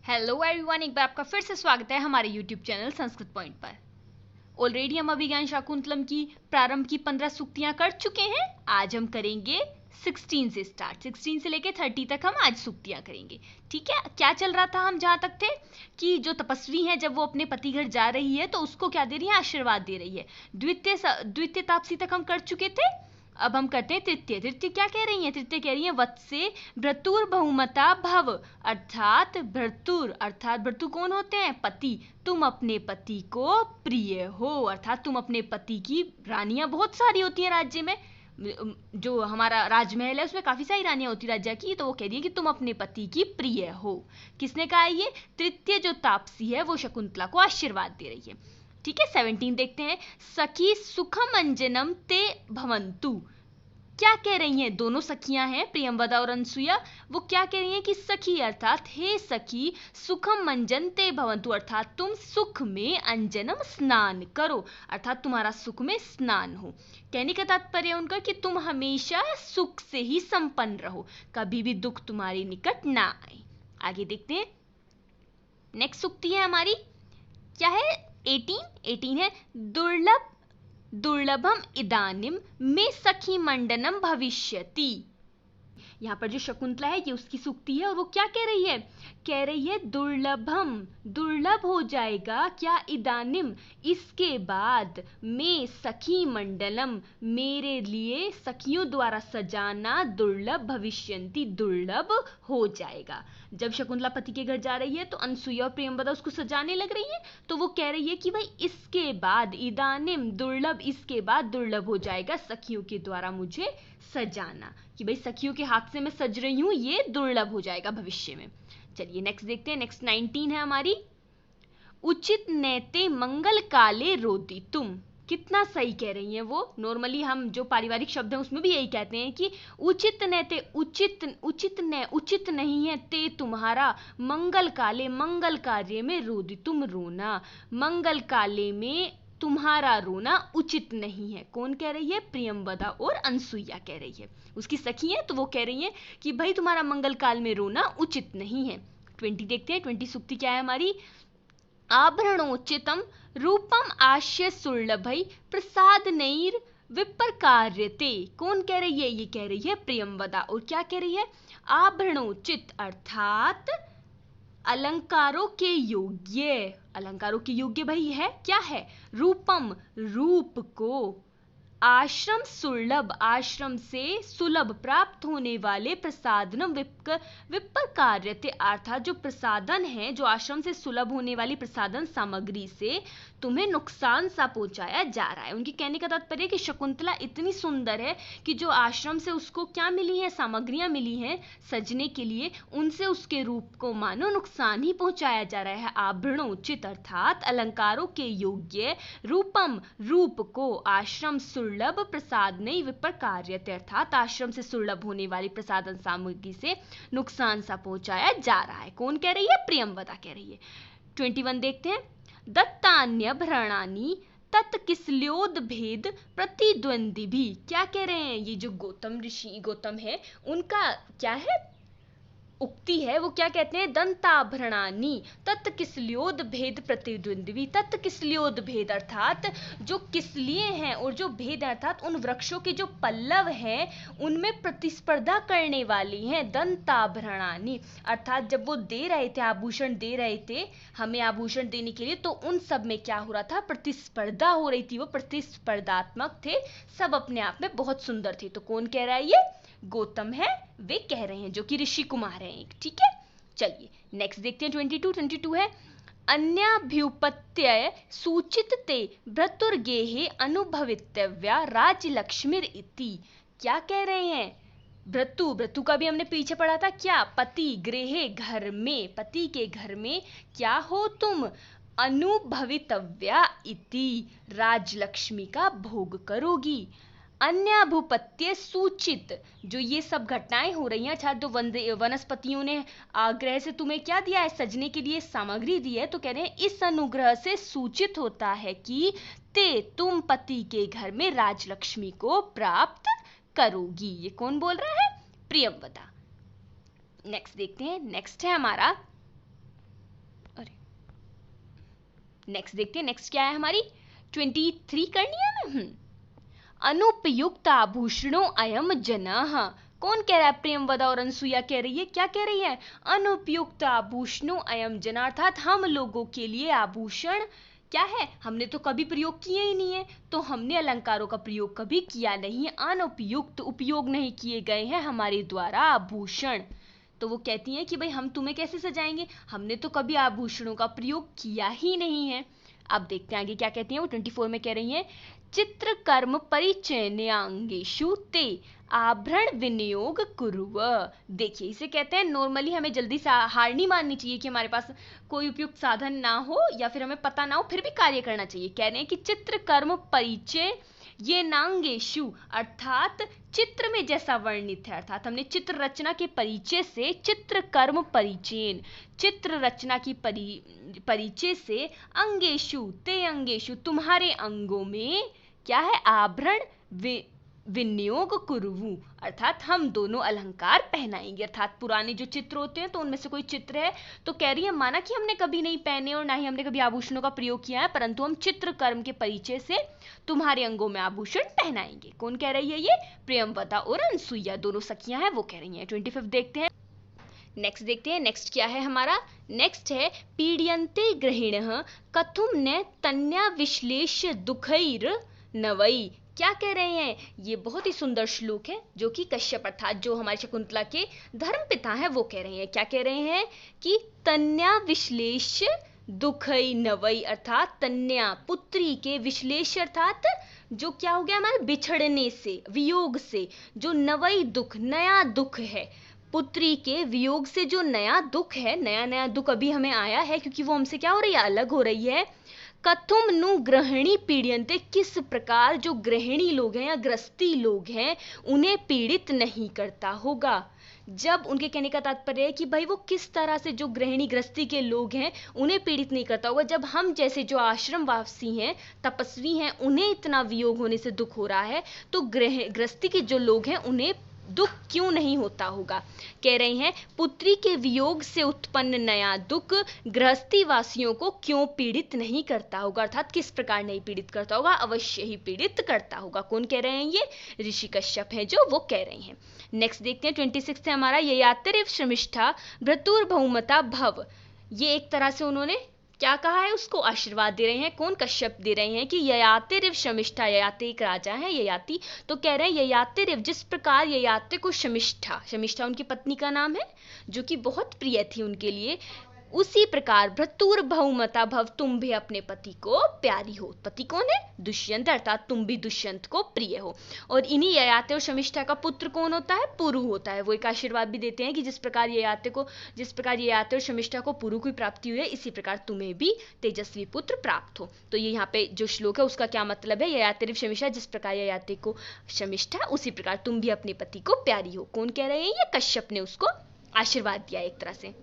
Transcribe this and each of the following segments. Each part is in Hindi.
हेलो एवरीवन, एक बार आपका फिर से स्वागत है हमारे यूट्यूब चैनल संस्कृत पॉइंट पर। ऑलरेडी हम अभिज्ञान शाकुंतलम की प्रारंभ की 15 सूक्तियां कर चुके हैं। आज हम करेंगे 16 से स्टार्ट, 16 से लेके 30 तक हम आज सूक्तियां करेंगे। ठीक है, क्या चल रहा था, हम जहां तक थे कि जो तपस्वी है जब वो अपने पति घर जा रही है तो उसको क्या दे रही है, आशीर्वाद दे रही है। द्वितीय तापसी तक हम कर चुके थे। अब हम करते हैं तृतीय। तृतीय क्या कह रही है? तृतीय कह रही है वत्से भ्रतुर बहुमता भव, अर्थात भ्रतु कौन होते हैं? पति। तुम अपने पति को प्रिय हो, अर्थात तुम अपने पति की रानियां बहुत सारी होती हैं राज्य में। जो हमारा राजमहल है उसमें काफी सारी रानियां होती राज्य की, तो वो कह रही है कि तुम अपने पति की प्रिय हो। किसने कहा ये? तृतीय जो तापसी है वो शकुंतला को आशीर्वाद दे रही है। ठीक है, 17 देखते हैं। सखी सुखम अंजनम ते भवंतु। क्या कह रही हैं? दोनों सखियां हैं, प्रियंवदा और अनसुया। वो क्या कह रही हैं कि सखी अर्थात हे सखी, सुखम मंजन ते भवंतु, अर्थात तुम सुख में अंजनम स्नान करो, अर्थात तुम्हारा सुख में स्नान हो। कहने का तात्पर्य उनका कि तुम हमेशा सुख से ही संपन्न रहो, कभी भी दुख तुम्हारे निकट ना आए। आगे देखते हैं। नेक्स्ट सूक्ति है हमारी, क्या है? 18 है। दुर्लभम इदानिम में सखी मंडनम भविष्यति। यहाँ पर जो शकुंतला है ये उसकी सूक्ति है और वो क्या कह रही है? कह रही है दुर्लभ हो जाएगा क्या? इदानिम इसके बाद, में सखी मंडलम मेरे लिए सखियों द्वारा सजाना, दुर्लभ भविष्यंति दुर्लभ हो जाएगा। जब शकुंतला पति के घर जा रही है तो अनसुईया और प्रियंवदा उसको सजाने लग रही है, तो वो कह रही है कि भाई इसके बाद, इदानिम दुर्लभ, इसके बाद दुर्लभ हो जाएगा सखियों के द्वारा मुझे सजाना, कि भाई सखियों के हाथ से मैं सज रही हूं, ये दुर्लभ हो जाएगा भविष्य में। चलिए नेक्स्ट देखते हैं। नेक्स्ट 19 है हमारी, उचित नैते मंगल काले रोती तुम। कितना सही कह रही हैं वो। नॉर्मली हम जो पारिवारिक शब्द हैं उसमें भी यही कहते हैं कि उचित नैते, उचित नहीं है ते तुम्हारा, मंगल काले मंगल कार्य में रोदी तुम रोना, मंगल काले में तुम्हारा रोना उचित नहीं है। कौन कह रही है? प्रियंवदा और अनसुईया कह रही है, उसकी सखी है, तो वो कह रही है कि भाई तुम्हारा मंगल काल में रोना उचित नहीं है। 20 देखते हैं। 20 सूक्ति क्या है हमारी? आभरणोचितम रूपम आश्य सुलभई प्रसाद नैर विप्रकार्यते। कौन कह रही है? ये कह रही है प्रियंवदा। और क्या कह रही है? आभरणोचित अर्थात अलंकारों के योग्य, अलंकारों के योग्य भाई है क्या है? रूपम रूप को, आश्रम सुलभ आश्रम से सुलभ प्राप्त होने वाले, प्रसादनम विप्रकार्यते अर्थात जो प्रसादन है, जो आश्रम से सुलभ होने वाली प्रसादन सामग्री से तुम्हें नुकसान सा पहुंचाया जा रहा है। उनके कहने का तात्पर्य कि शकुंतला इतनी सुंदर है कि जो आश्रम से उसको क्या मिली है, सामग्रियां मिली हैं सजने के लिए, उनसे उसके रूप को मानो नुकसान ही पहुंचाया जा रहा है। आभरणोचित अर्थात अलंकारों के योग्य, रूपम रूप को, आश्रम सुलभ प्रसाद नहीं विप्रकार्यते अर्थात आश्रम से सुलभ होने वाली प्रसादन सामग्री से नुकसान सा पहुंचाया जा रहा है। कौन कह रही है? प्रियंवदा कह रही है। 21 देखते हैं। दत्तान्य भरणानी तत्किसल्योद भेद प्रतिद्वंदी भी। क्या कह रहे हैं? ये जो गौतम ऋषि, गौतम है, उनका क्या है उक्ति है, वो क्या कहते हैं? दंताभरणानी तत्किसल्योद भेद प्रतिद्वंद्वी। तत्किसल्योद भेद अर्थात जो किसलिए हैं और जो भेद अर्थात उन वृक्षों के जो पल्लव हैं उनमें प्रतिस्पर्धा करने वाली हैं। दंताभरणानी अर्थात जब वो दे रहे थे, आभूषण दे रहे थे हमें आभूषण देने के लिए, तो उन सब में क्या हो रहा था? प्रतिस्पर्धा हो रही थी, वो प्रतिस्पर्धात्मक थे, सब अपने आप में बहुत सुंदर थे। तो कौन कह रहा है? ये गौतम है, वे कह रहे हैं, जो कि ऋषि कुमार हैं एक। ठीक है, चलिए नेक्स्ट देखते हैं। 22 है। अन्याभ्युपत्य सूचित ते भ्रतुर्गेहे अनुभवितव्या राजलक्ष्मीर इति। क्या कह रहे हैं? भ्रतु का भी हमने पीछे पढ़ा था, क्या? पति, गृहे घर में, पति के घर में क्या हो तुम? अनुभवितव्या इति राजलक्ष्मी का भोग करोगी। अन्य भूपत्य सूचित, जो ये सब घटनाएं हो रही हैं, अच्छा जो वनस्पतियों ने आग्रह से तुम्हें क्या दिया है? सजने के लिए सामग्री दी है, तो कह रहे हैं इस अनुग्रह से सूचित होता है कि ते तुम पति के घर में राजलक्ष्मी को प्राप्त करोगी। ये कौन बोल रहा है? प्रियंवदा। नेक्स्ट देखते हैं। नेक्स्ट है हमारा नेक्स्ट देखते हैं, नेक्स्ट क्या है हमारी 23 करनी है ना। अनुपयुक्त आभूषणों अयम जनः। कौन कह रहा है? प्रियंवदा और अनसुईया कह रही है। क्या कह रही है? अनुपयुक्त आभूषणों अयम जनः, अर्थात हम लोगों के लिए आभूषण क्या है, हमने तो कभी प्रयोग किए ही नहीं है, तो हमने अलंकारों का प्रयोग कभी किया नहीं है। अनुपयुक्त, उपयोग नहीं किए गए हैं हमारे द्वारा आभूषण। तो वो कहती हैं कि भाई हम तुम्हें कैसे सजाएंगे, हमने तो कभी आभूषणों का प्रयोग किया ही नहीं है। अब देखते हैं आगे क्या कहती हैं वो। 24 में कह रही हैं, चित्रकर्म परिचयनांगेषु ते आभरण विनियोग कुर्व। देखिए इसे कहते हैं, नॉर्मली हमें जल्दी से हार नहीं माननी चाहिए कि हमारे पास कोई उपयुक्त साधन ना हो या फिर हमें पता ना हो, फिर भी कार्य करना चाहिए। कह रहे हैं कि चित्रकर्म परिचय ये नांगेशु, अर्थात चित्र में जैसा वर्णित है, अर्थात हमने चित्र रचना के परिचय से, चित्रकर्म परिचयन, चित्र रचना की परिचय से, अंगेशु ते अंगेशु तुम्हारे अंगों में क्या है, आभरण विनियोग कुरुवु, अर्थात हम दोनों अलंकार पहनाएंगे। अर्थात पुराने जो चित्र होते हैं तो उनमें से कोई चित्र है तो कह रही है माना कि हमने कभी नहीं पहने और ना ही हमने कभी आभूषणों का प्रयोग किया है, परंतु हम चित्रकर्म के परिचय से तुम्हारे अंगों में आभूषण पहनाएंगे। कौन कह रही है? ये प्रियंवदा और अनसुईया, दोनों सखियां हैं, वो कह रही हैं। 25 देखते हैं, नेक्स्ट देखते हैं। नेक्स्ट क्या है हमारा? नेक्स्ट है पीड्यन्ते ग्रहिणः कथुम न तन्या विश्लेष दुखैर नवई। क्या कह रहे हैं? ये बहुत ही सुंदर श्लोक है जो कि कश्यप अर्थात जो हमारे शकुंतला के धर्मपिता हैं वो कह रहे हैं। क्या कह रहे हैं? कि तन्या विश्लेष दुखई नवई, अर्थात तन्या पुत्री के, विश्लेष अर्थात जो क्या हो गया हमारे बिछड़ने से, वियोग से, जो नवई दुख, नया दुख है, पुत्री के वियोग से जो नया दुख है, नया नया दुख अभी हमें आया है क्योंकि वो हमसे क्या हो रही है, अलग हो रही है। कथुम नु गृहिणी पीड्यन्ते, किस प्रकार जो गृहिणी लोग हैं या गृहस्थी लोग हैं उन्हें पीड़ित नहीं करता होगा। जब उनके कहने का तात्पर्य है कि भाई वो किस तरह से जो गृहिणी गृहस्थी के लोग हैं उन्हें पीड़ित नहीं करता होगा, जब हम जैसे जो आश्रमवासी हैं, तपस्वी हैं, उन्हें इतना वियोग होने से दुख हो रहा है, तो गृहस्थी के जो लोग हैं उन्हें दुख क्यों नहीं होता होगा। कह रहे हैं पुत्री के वियोग से उत्पन्न नया दुख गृहस्थी वासियों को क्यों पीड़ित नहीं करता होगा, अर्थात किस प्रकार नहीं पीड़ित करता होगा, अवश्य ही पीड़ित करता होगा। कौन कह रहे हैं? ये ऋषि कश्यप हैं जो वो कह रहे हैं। नेक्स्ट देखते हैं 26 है हमारा, ययातिरिव श्रमिष्ठा भ्रतुर्भौमता भव। ये एक तरह से उन्होंने क्या कहा है, उसको आशीर्वाद दे रहे हैं। कौन? कश्यप दे रहे हैं कि ययातिरिव शमिष्ठा, ययाति एक राजा है ययाति, तो कह रहे हैं ययातिरिव, जिस प्रकार ययाति को शमिष्ठा, शमिष्ठा उनकी पत्नी का नाम है जो कि बहुत प्रिय थी उनके लिए, उसी प्रकार भ्रतुर बहुमता भव, तुम भी अपने पति को प्यारी हो। पति कौन है? दुष्यंत, अर्थात तुम भी दुष्यंत को प्रिय हो। और इन्हीं ययाति और शमिष्ठा का पुत्र कौन होता है? पुरु होता है। वो एक आशीर्वाद भी देते हैं कि जिस प्रकार ययाति और शमिष्ठा को पुरु की प्राप्ति हुई है, इसी प्रकार तुम्हें भी तेजस्वी पुत्र प्राप्त हो। तो ये यहाँ पे जो श्लोक है उसका क्या मतलब है? ययातिरिव शमिष्ठा, जिस प्रकार ययाति को शमिष्ठा, उसी प्रकार तुम भी अपने पति को प्यारी हो। कौन कह रहे हैं? ये कश्यप ने उसको आशीर्वाद दिया एक तरह से।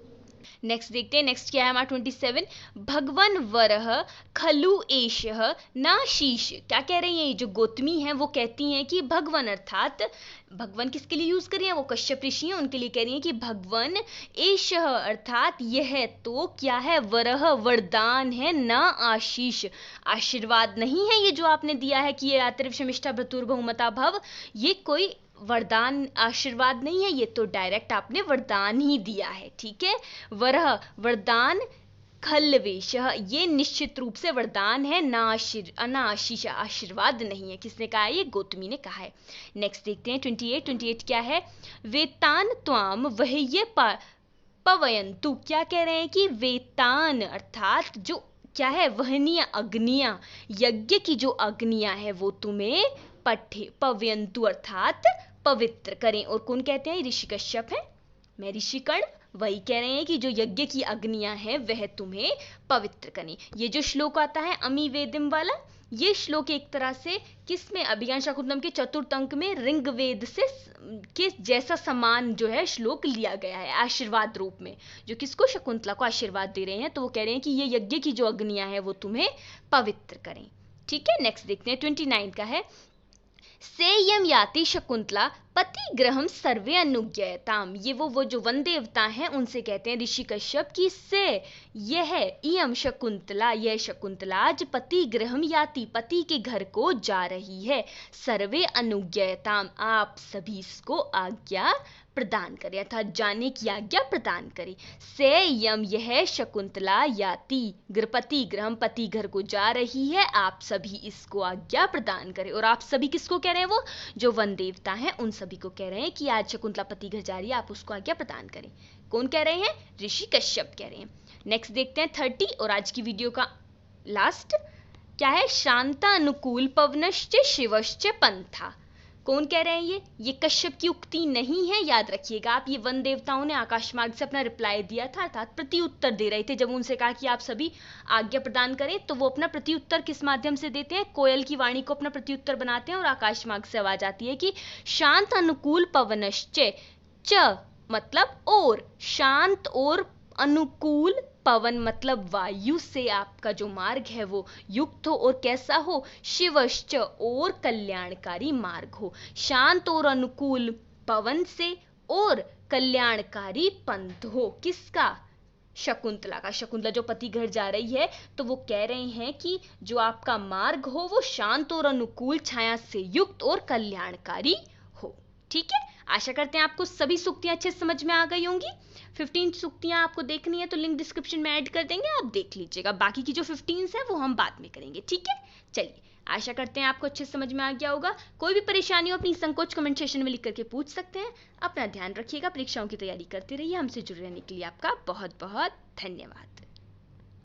नेक्स्ट देखते हैं, नेक्स्ट क्या है हमारा 27, भगवन वरह खलु एषः नाशीष। क्या कह रही हैं? ये जो गौतमी है वो कहती हैं कि भगवन, अर्थात भगवन किसके लिए यूज कर रही है? वो कश्यप ऋषि हैं, उनके लिए कह रही हैं कि भगवन एषः, अर्थात यह तो क्या है, वरह वरदान है, ना आशीष, आशीर्वाद नहीं है ये जो आपने दिया है कि ये अतिरिव शमिष्ठा भ्रतुर्भौमता भव, ये कोई वरदान आशीर्वाद नहीं है, ये तो डायरेक्ट आपने वरदान ही दिया है। ठीक है, वरह वरदान, खल्वेश ये निश्चित रूप से वरदान है, ना आशीष आशीर्वाद नहीं है। किसने कहा है? ये गौतमी ने कहा है। नेक्स्ट देखते हैं 28 क्या है? वेतान त्वाम वह्य पवयंतु। क्या कह रहे हैं कि वेतान अर्थात जो क्या है, वहनीय अग्नियां, यज्ञ की जो अग्नियां है वो तुम्हें पवयंतु अर्थात पवित्र करें। और कौन कहते हैं? ऋषि कश्यप है, मैं ऋषिकर्ण, वही कह रहे हैं कि जो यज्ञ की अग्नियां हैं वह तुम्हें पवित्र करें। ये जो श्लोक आता है अमी वेदिम वाला, ये श्लोक एक तरह से किसमें, अभिज्ञान शाकुंतलम के चतुर्थ अंक में ऋग्वेद से के जैसा समान जो है श्लोक लिया गया है आशीर्वाद रूप में, जो किसको, शकुंतला को आशीर्वाद दे रहे हैं। तो वो कह रहे हैं कि ये यज्ञ की जो अग्नियां हैं वो तुम्हें पवित्र करें। ठीक है, नेक्स्ट देखते हैं 29 का है, सेयम याति शकुंतला पति गृहम सर्वे अनुज्ञयताम। ये वो जो वन देवता हैं उनसे कहते हैं ऋषि कश्यप की से यह इयम शकुंतला, यह शकुंतला आज पति गृहम याति, पति के घर को जा रही है, सर्वे अनुज्ञयताम, आप सभी इसको आज्ञा प्रदान करें अर्थात जाने की आज्ञा प्रदान करें। सेयम यह शकुंतला याति गृहपति गृहम, पति घर को जा रही है, आप सभी इसको आज्ञा प्रदान करें। और आप सभी किसको कह रहे हैं? वो जो वन देवता हैं उन सभी को कह रहे हैं कि आज शकुंतला पति घर जा रही है, आप उसको आज्ञा प्रदान करें। कौन कह रहे हैं? ऋषि कश्यप कह रहे हैं। नेक्स्ट देखते हैं 30 और आज की वीडियो का लास्ट क्या है? शांता अनुकूल पवनश्च शिवश्च पंथा। कौन कह रहे हैं? ये कश्यप की उक्ति नहीं है, याद रखिएगा आप। ये वन देवताओं ने आकाश मार्ग से अपना रिप्लाई दिया था अर्थात प्रति उत्तर दे रहे थे। जब उनसे कहा कि आप सभी आज्ञा प्रदान करें तो वो अपना प्रति उत्तर किस माध्यम से देते हैं? कोयल की वाणी को अपना प्रति उत्तर बनाते हैं और आकाश मार्ग से आवाज आती है कि शांत अनुकूल पवनश्च, च मतलब और, शांत और अनुकूल पवन मतलब वायु से आपका जो मार्ग है वो युक्त हो और कैसा हो? शिवश्च और कल्याणकारी मार्ग हो। शांत और अनुकूल पवन से और कल्याणकारी पंथ हो। किसका? शकुंतला का। शकुंतला जो पति घर जा रही है तो वो कह रहे हैं कि जो आपका मार्ग हो वो शांत और अनुकूल छाया से युक्त और कल्याणकारी हो। ठीक है, आशा करते हैं आपको सभी सूक्तियां अच्छे समझ में आ गई होंगी। 15 सूक्तियां आपको देखनी है तो लिंक डिस्क्रिप्शन में ऐड कर देंगे, आप देख लीजिएगा। बाकी की जो 15 है वो हम बाद में करेंगे। ठीक है, चलिए आशा करते हैं आपको अच्छे समझ में आ गया होगा। कोई भी परेशानी हो अपनी संकोच कमेंट सेक्शन में लिख करके पूछ सकते हैं। अपना ध्यान रखिएगा, परीक्षाओं की तैयारी करते रहिए। हमसे जुड़े रहने के लिए आपका बहुत बहुत धन्यवाद।